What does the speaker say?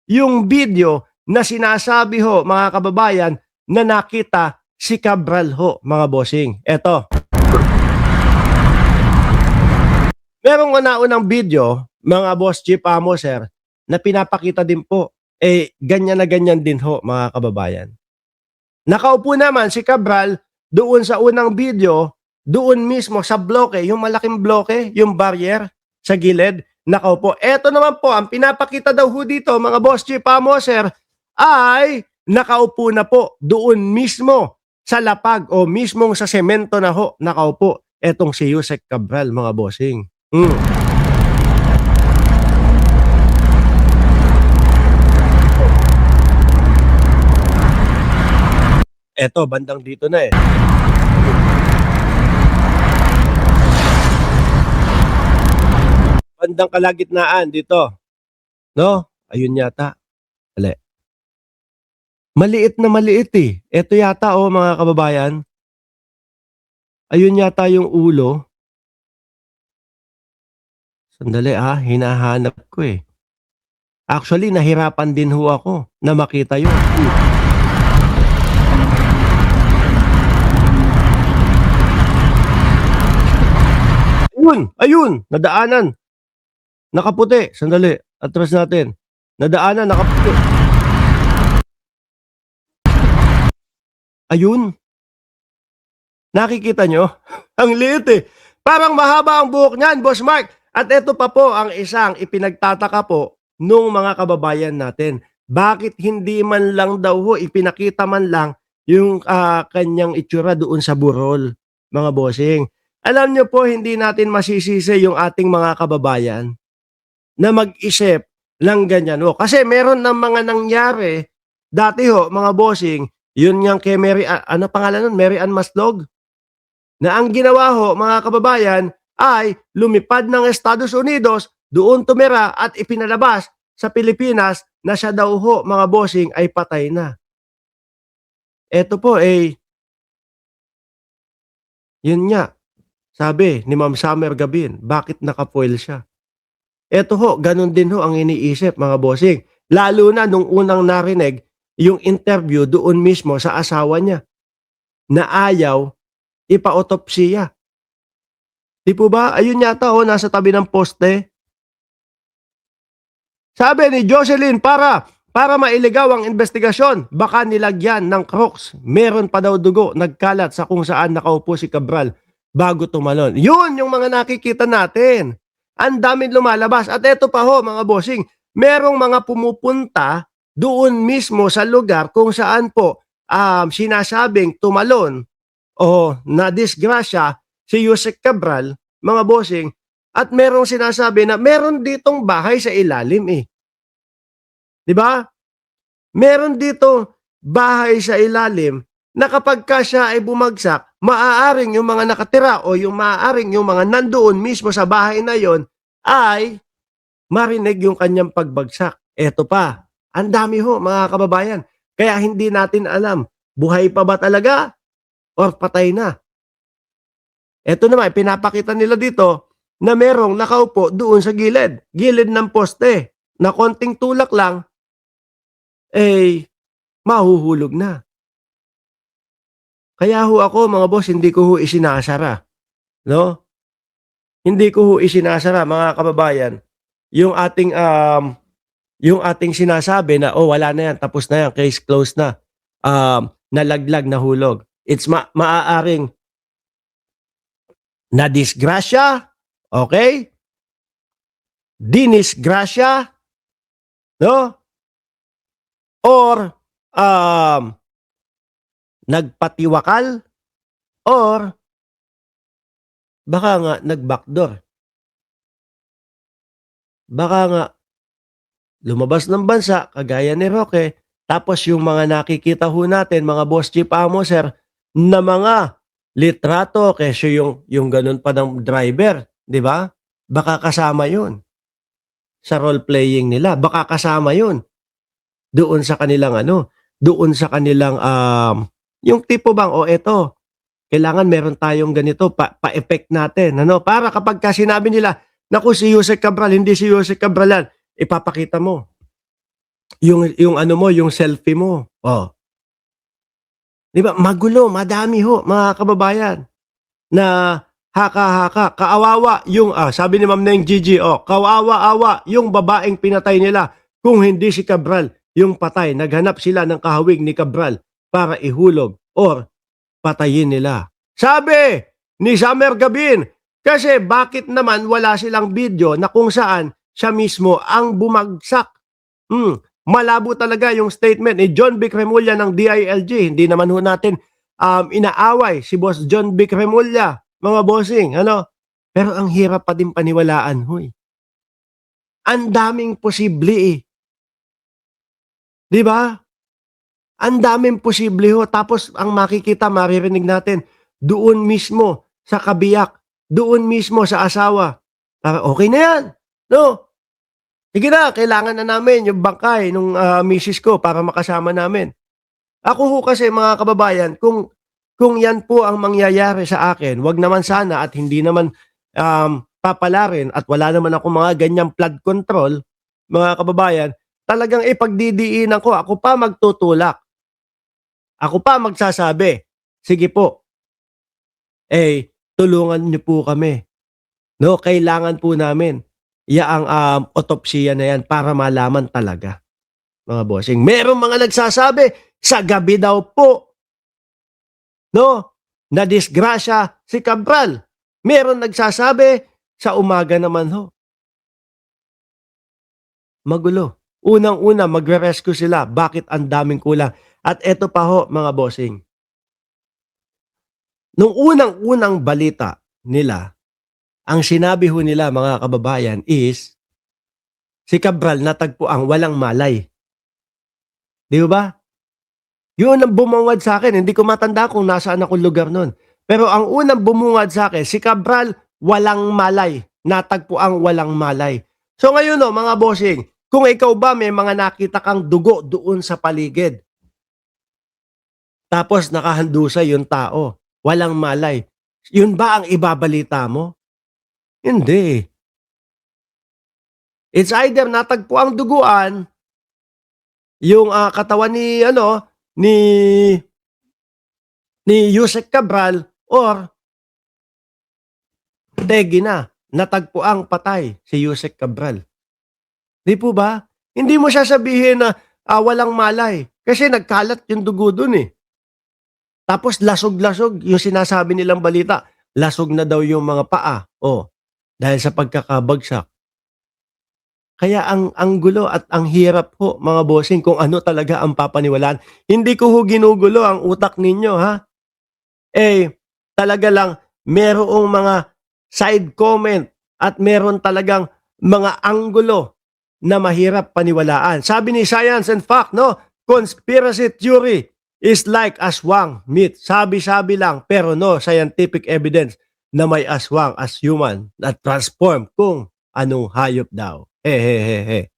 yung video na sinasabi ho, mga kababayan, na nakita si Cabral ho, mga bossing. Eto. Merong una-unang video, mga boss Chief Amo, sir, na pinapakita din po. Ganyan na ganyan din ho, mga kababayan. Nakaupo naman si Cabral doon sa unang video, doon mismo sa bloke, yung malaking bloke, yung barrier sa gilid, nakaupo. Eto naman po, ang pinapakita daw ho dito, mga boss Chief Amo, sir, ay nakaupo na po doon mismo sa lapag o mismong sa semento na ho, nakaupo. Etong si Yusek Cabral, mga bossing. Eto, bandang dito na eh. Bandang kalagitnaan dito. No? Ayun yata. Ali. Maliit na maliit eh. Eto yata oh, mga kababayan. Ayun yata yung ulo. Sandali hinahanap ko eh. Actually, nahirapan din ho ako na makita yun. Ayun, nadaanan. Nakaputi, sandali, atras natin. Nadaanan, nakaputi. Ayun. Nakikita nyo? Ang liit eh. Parang mahaba ang buhok niyan, Boss Mark. At ito pa po ang isang ipinagtataka po nung mga kababayan natin. Bakit hindi man lang daw ho, ipinakita man lang yung kanyang itsura doon sa burol, mga bossing. Alam nyo po, hindi natin masisisi yung ating mga kababayan na mag-isip ng ganyan ho. Kasi meron ng mga nangyari, dati ho, mga bossing, yun nga kay Mary, ano pangalan nun? Mary Ann Maslog? Na ang ginawa ho, mga kababayan, ay lumipad ng Estados Unidos, doon tumira at ipinalabas sa Pilipinas na siya daw ho, mga bossing, ay patay na. Eto po yun nga, sabi ni Ma'am Summer Gabin, bakit nakafoil siya? Eto ho, ganun din ho ang iniisip, mga bossing. Lalo na nung unang narinig, yung interview doon mismo sa asawa niya, na ayaw ipa-autopsiya. Di po ba? Ayun yata nasa tabi ng poste. Sabi ni Jocelyn, para mailigaw ang investigasyon, baka nilagyan ng crooks. Meron pa daw dugo, nagkalat sa kung saan nakaupo si Cabral bago tumalon. Yun yung mga nakikita natin. Ang daming lumalabas. At eto pa ho, mga bossing, merong mga pumupunta doon mismo sa lugar kung saan po sinasabing tumalon o na-disgrasya si Yusek Cabral, mga bossing, at merong sinasabi na meron ditong bahay sa ilalim eh. Di ba? Meron dito bahay sa ilalim na kapag ka siya ay bumagsak, maaaring yung mga nakatira o yung maaaring yung mga nandoon mismo sa bahay na yon ay marinig yung kanyang pagbagsak. Eto pa, ang dami ho, mga kababayan. Kaya hindi natin alam, buhay pa ba talaga or patay na? Eto naman, pinapakita nila dito na merong nakaupo doon sa gilid ng poste, na konting tulak lang, mahuhulog na. Kaya ho ako, mga boss, hindi ko ho isinasara. No? Hindi ko ho isinasara, mga kababayan, yung ating sinasabi na, wala na yan, tapos na yan, case closed na, nalaglag, nahulog. It's maaaring na disgrasya, okay? Dinisgrasya, no? Or nagpatiwakal, or baka nga nag-backdoor. Baka nga lumabas ng bansa, kagaya ni Roque, tapos yung mga nakikita ho natin, mga boss Chief Amo, sir, na mga litrato, kesyo yung ganun pa ng driver, di ba? Baka kasama yun sa role-playing nila. Baka kasama yun doon sa kanilang doon sa kanilang yung tipo bang, eto, kailangan meron tayong ganito, pa-effect natin, para kapag sinabi nila, naku, si Yusek Cabral, hindi si Yusek Cabral yan, ipapakita mo. yung ano mo, yung selfie mo. Oh, 'di ba? Magulo, madami ho mga kababayan na haka-haka, kaawawa yung sabi ni Ma'am Neng Gigi, kawawa-awa yung babaeng pinatay nila. Kung hindi si Cabral yung patay, naghanap sila ng kahawig ni Cabral para ihulog or patayin nila. Sabi ni Summer Gabin, kasi bakit naman wala silang video na kung saan siya mismo ang bumagsak? Malabo talaga yung statement ni John B. Cremulya ng DILG. Hindi naman ho natin inaaway si Boss John B. Cremulya, mga bossing, ano? Pero ang hirap pa din paniwalaan, huy. Ang daming posible eh. 'Di ba? Ang daming posible ho. Tapos ang makikita, maririnig natin, doon mismo sa kabiyak, doon mismo sa asawa. Okay na yan. No? Sige na, kailangan na namin yung bangkay nung misis ko para makasama namin. Ako ho kasi mga kababayan, kung yan po ang mangyayari sa akin, wag naman sana at hindi naman papalarin at wala naman ako mga ganyang flood control, mga kababayan, talagang ipagdidiinan ko, ako pa magtutulak. Ako pa magsasabi, sige po, tulungan niyo po kami. No, kailangan po namin yaang otopsiya na yan para malaman talaga, mga bossing. Merong mga nagsasabi, sa gabi daw po, no, na disgrasya si Cabral. Meron nagsasabi, sa umaga naman ho. Magulo. Unang-una, magre-rescue sila. Bakit ang daming kulang? At eto pa ho, mga bossing. Nung unang-unang balita nila, ang sinabi ho nila, mga kababayan, is si Cabral natagpuang walang malay. Di ba? Yun ang bumungad sa akin. Hindi ko matanda kung nasaan akong lugar nun. Pero ang unang bumungad sa akin, si Cabral walang malay. Natagpuang walang malay. So ngayon no, mga bossing, kung ikaw ba may mga nakita kang dugo doon sa paligid, tapos nakahandusay yung tao, walang malay, yun ba ang ibabalita mo? Hindi. It's either natagpo ang duguan, yung katawan ni ni Yusek Cabral, or tegi na, natagpo ang patay si Yusek Cabral. Di po ba? Hindi mo sasabihin na walang malay kasi nagkalat yung dugo dun eh. Tapos lasog-lasog yung sinasabi nilang balita, lasog na daw yung mga paa. Dahil sa pagkakabagsak. Kaya ang gulo at ang hirap ho, mga bossing, kung ano talaga ang papaniwalaan. Hindi ko ho ginugulo ang utak ninyo, ha? Talaga lang, merong mga side comment at meron talagang mga anggulo na mahirap paniwalaan. Sabi ni Science and Fact, no? Conspiracy theory is like aswang meat. Sabi-sabi lang, pero no scientific evidence na may aswang as human na transform kung anong hayop daw. Hehehehe.